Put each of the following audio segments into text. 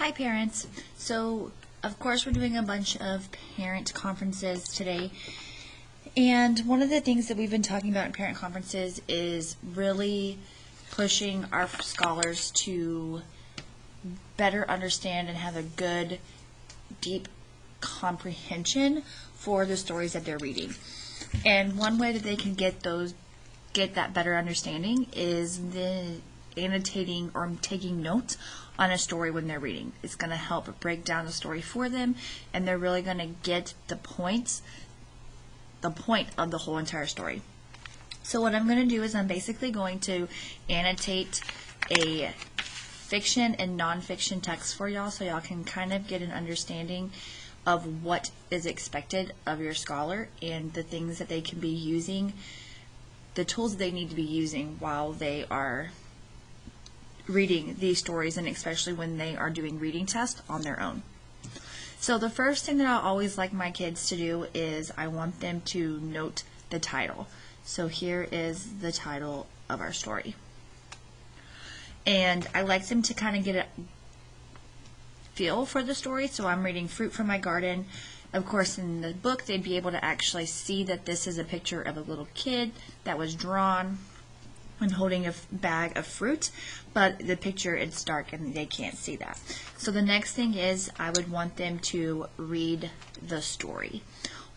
Hi parents. So of course we're doing a bunch of parent conferences today, and one of the things that we've been talking about in parent conferences is really pushing our scholars to better understand and have a good deep comprehension for the stories that they're reading. And one way that they can get that better understanding is the annotating or taking notes on a story when they're reading. It's going to help break down the story for them, and they're really going to get the point of the whole entire story. So what I'm going to do is I'm basically going to annotate a fiction and nonfiction text for y'all, so y'all can kind of get an understanding of what is expected of your scholar and the things that they can be using, the tools that they need to be using while they are reading these stories, and especially when they are doing reading tests on their own. So the first thing that I always like my kids to do is I want them to note the title. So here is the title of our story. And I like them to kind of get a feel for the story. So I'm reading Fruit from My Garden. Of course, in the book, they'd be able to actually see that this is a picture of a little kid that was drawn and holding a bag of fruit, but the picture, it's dark and they can't see that. So the next thing is I would want them to read the story.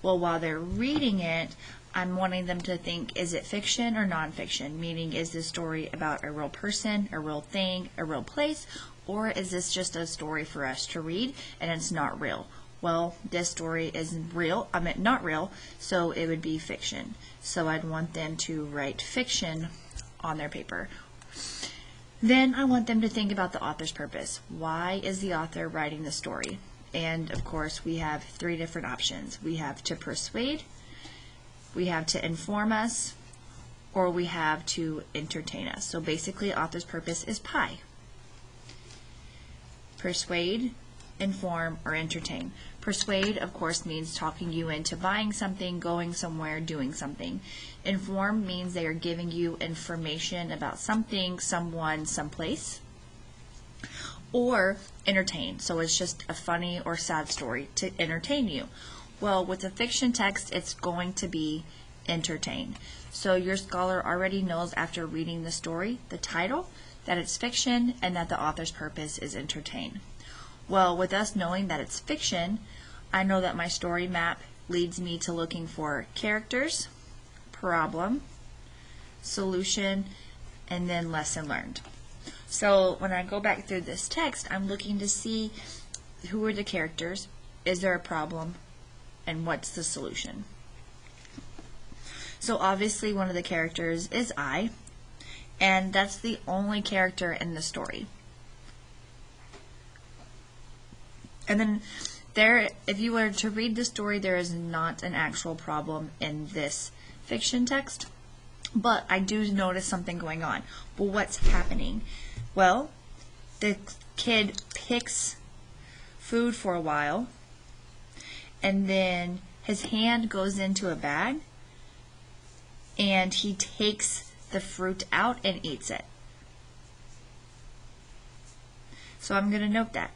Well, while they're reading it, I'm wanting them to think, is it fiction or nonfiction? Meaning, is this story about a real person, a real thing, a real place, or is this just a story for us to read and it's not real? Well, this story is real, not real, so it would be fiction. So I'd want them to write fiction on their paper. Then I want them to think about the author's purpose. Why is the author writing the story? And of course we have three different options. We have to persuade, we have to inform us, or we have to entertain us. So basically author's purpose is pie. Persuade, inform, or entertain. Persuade, of course, means talking you into buying something, going somewhere, doing something. Inform means they are giving you information about something, someone, someplace. Or entertain, so it's just a funny or sad story to entertain you. Well, with a fiction text, it's going to be entertain. So your scholar already knows after reading the story, the title, that it's fiction and that the author's purpose is entertain. Well, with us knowing that it's fiction, I know that my story map leads me to looking for characters, problem, solution, and then lesson learned. So when I go back through this text, I'm looking to see who are the characters, is there a problem, and what's the solution. So obviously one of the characters is I, and that's the only character in the story. And then if you were to read the story, there is not an actual problem in this fiction text, but I do notice something going on. Well, what's happening? Well, the kid picks food for a while, and then his hand goes into a bag, and he takes the fruit out and eats it. So I'm going to note that.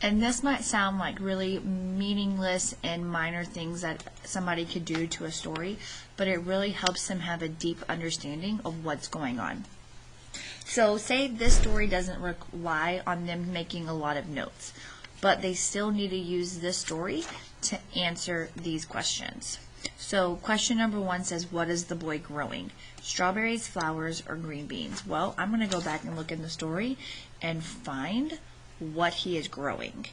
And this might sound like really meaningless and minor things that somebody could do to a story, but it really helps them have a deep understanding of what's going on. So say this story doesn't rely on them making a lot of notes, but they still need to use this story to answer these questions. So question number 1 says, what is the boy growing? Strawberries, flowers, or green beans? Well, I'm going to go back and look in the story and find what he is growing.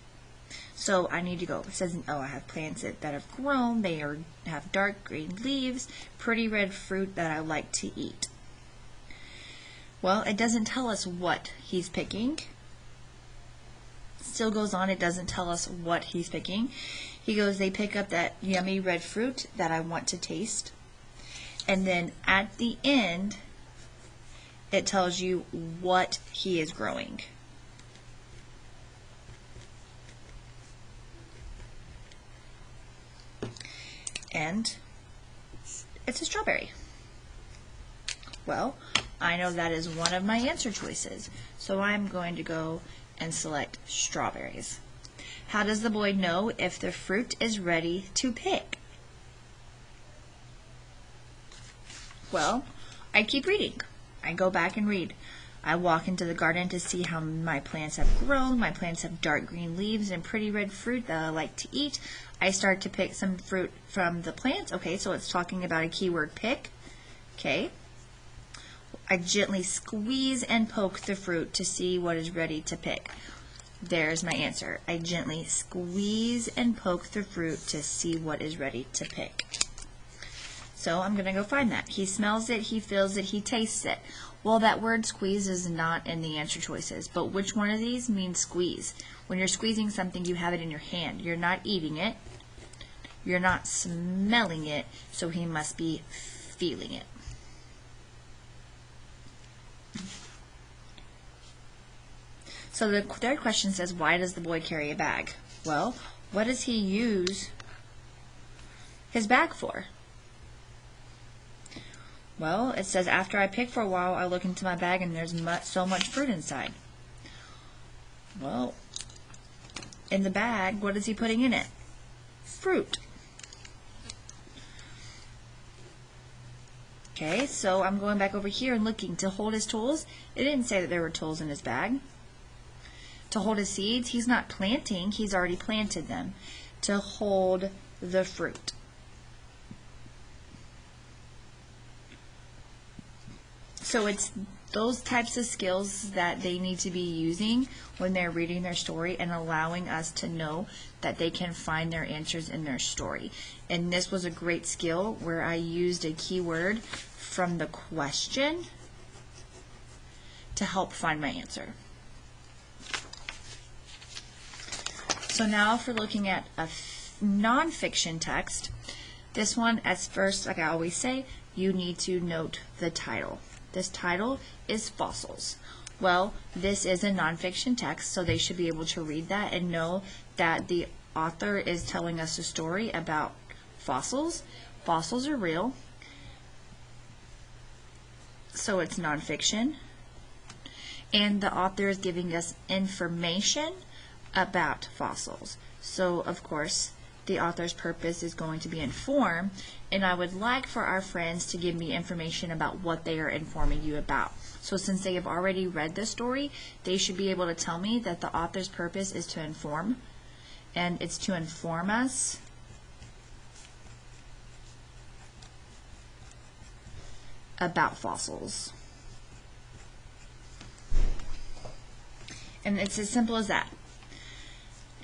So I need to go, it says, I have plants that have grown, they have dark green leaves, pretty red fruit that I like to eat. Well, it doesn't tell us what he's picking. Still goes on, it doesn't tell us what he's picking. He goes, they pick up that yummy red fruit that I want to taste. And then at the end, it tells you what he is growing. and it's a strawberry. Well, I know that is one of my answer choices, so I'm going to go and select strawberries. How does the boy know if the fruit is ready to pick? Well, I keep reading. I go back and read. I walk into the garden to see how my plants have grown. My plants have dark green leaves and pretty red fruit that I like to eat. I start to pick some fruit from the plants. Okay, so it's talking about a keyword pick. Okay. I gently squeeze and poke the fruit to see what is ready to pick. There's my answer. I gently squeeze and poke the fruit to see what is ready to pick. So I'm going to go find that. He smells it, he feels it, he tastes it. Well, that word squeeze is not in the answer choices, but which one of these means squeeze? When you're squeezing something, you have it in your hand. You're not eating it. You're not smelling it, so he must be feeling it. So the third question says, why does the boy carry a bag? Well, what does he use his bag for? Well, it says, after I pick for a while, I look into my bag and there's so much fruit inside. Well, in the bag, what is he putting in it? Fruit. Okay, so I'm going back over here and looking to hold his tools. It didn't say that there were tools in his bag. To hold his seeds, he's not planting, he's already planted them. To hold the fruit. So it's those types of skills that they need to be using when they're reading their story and allowing us to know that they can find their answers in their story. And this was a great skill where I used a keyword from the question to help find my answer. So now if we're looking at a nonfiction text, this one, as first, like I always say, you need to note the title. This title is Fossils. Well, this is a nonfiction text, so they should be able to read that and know that the author is telling us a story about fossils. Fossils are real, so it's nonfiction. And the author is giving us information about fossils. So, of course, the author's purpose is going to be inform, and I would like for our friends to give me information about what they are informing you about. So since they have already read the story, they should be able to tell me that the author's purpose is to inform, and it's to inform us about fossils. And it's as simple as that.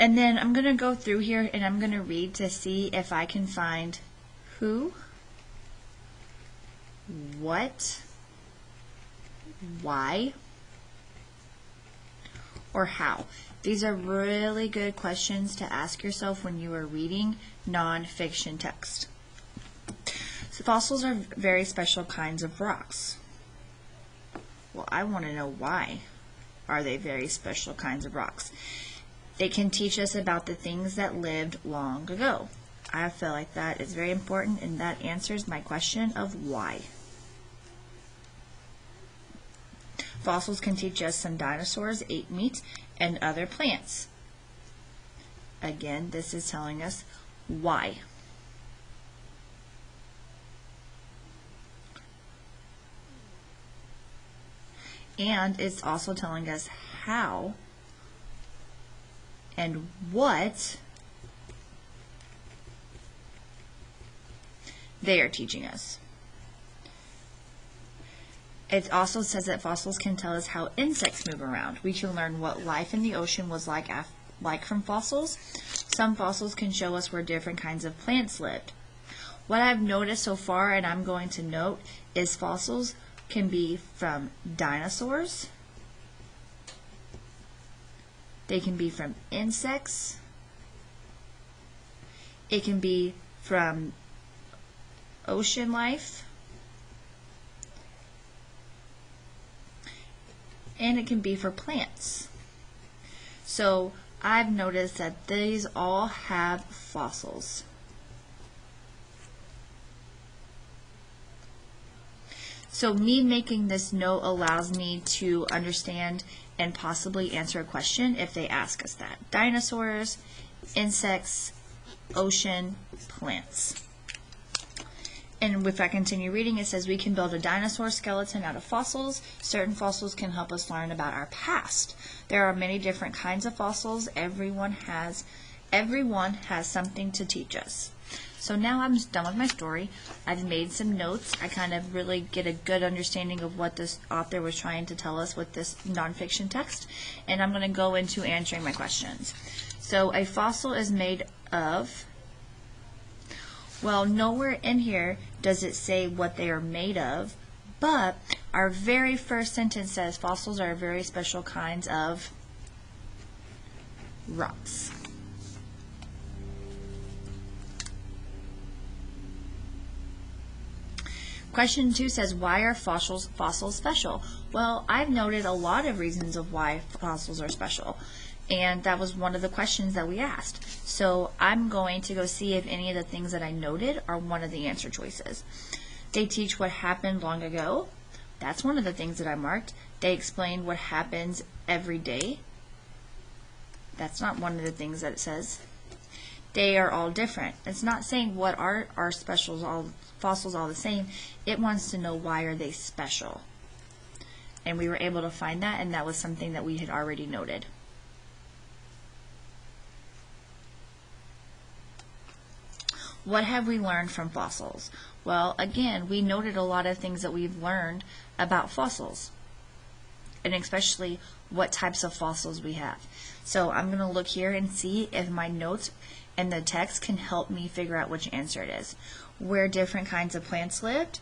And then I'm going to go through here and I'm going to read to see if I can find who, what, why, or how. These are really good questions to ask yourself when you are reading nonfiction text. So fossils are very special kinds of rocks. Well, I want to know why are they very special kinds of rocks. It can teach us about the things that lived long ago. I feel like that is very important, and that answers my question of why. Fossils can teach us some dinosaurs ate meat and other plants. Again, this is telling us why. And it's also telling us how and what they are teaching us. It also says that fossils can tell us how insects move around. We can learn what life in the ocean was like from fossils. Some fossils can show us where different kinds of plants lived. What I've noticed so far, and I'm going to note, is fossils can be from dinosaurs. They can be from insects. It can be from ocean life. And it can be for plants. So I've noticed that these all have fossils. So me making this note allows me to understand and possibly answer a question if they ask us that. Dinosaurs, insects, ocean, plants. And if I continue reading, it says we can build a dinosaur skeleton out of fossils. Certain fossils can help us learn about our past. There are many different kinds of fossils. Everyone has something to teach us. So now I'm done with my story. I've made some notes. I kind of really get a good understanding of what this author was trying to tell us with this nonfiction text. And I'm going to go into answering my questions. So a fossil is made of, well, nowhere in here does it say what they are made of, but our very first sentence says fossils are very special kinds of rocks. Question 2 says, why are fossils special? Well, I've noted a lot of reasons of why fossils are special, and that was one of the questions that we asked. So I'm going to go see if any of the things that I noted are one of the answer choices. They teach what happened long ago. That's one of the things that I marked. They explain what happens every day. That's not one of the things that it says. They are all different. It's not saying what are specials, all fossils all the same. It wants to know why are they special. And we were able to find that, and that was something that we had already noted. What have we learned from fossils? Well, again, we noted a lot of things that we've learned about fossils, and especially what types of fossils we have. So I'm going to look here and see if my notes and the text can help me figure out which answer it is. Where different kinds of plants lived?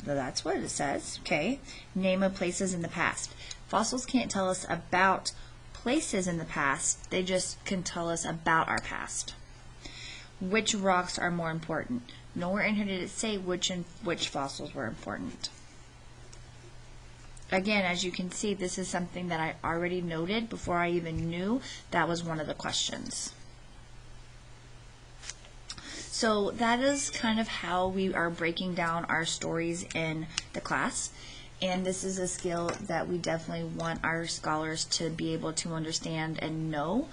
That's what it says. Okay. Name of places in the past. Fossils can't tell us about places in the past. They just can tell us about our past. Which rocks are more important? Nowhere in here did it say which fossils were important. Again, as you can see, this is something that I already noted before I even knew that was one of the questions. So that is kind of how we are breaking down our stories in the class. And this is a skill that we definitely want our scholars to be able to understand and know.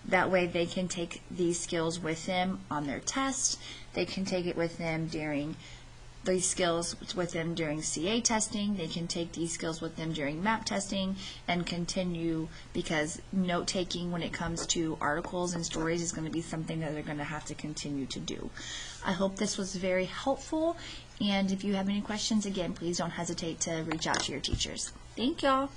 That way they can take these skills with them on their tests. They can take it with them during these skills with them during CA testing. They can take these skills with them during MAP testing and continue, because note taking when it comes to articles and stories is going to be something that they're going to have to continue to do. I hope this was very helpful, and if you have any questions, again, please don't hesitate to reach out to your teachers. Thank y'all.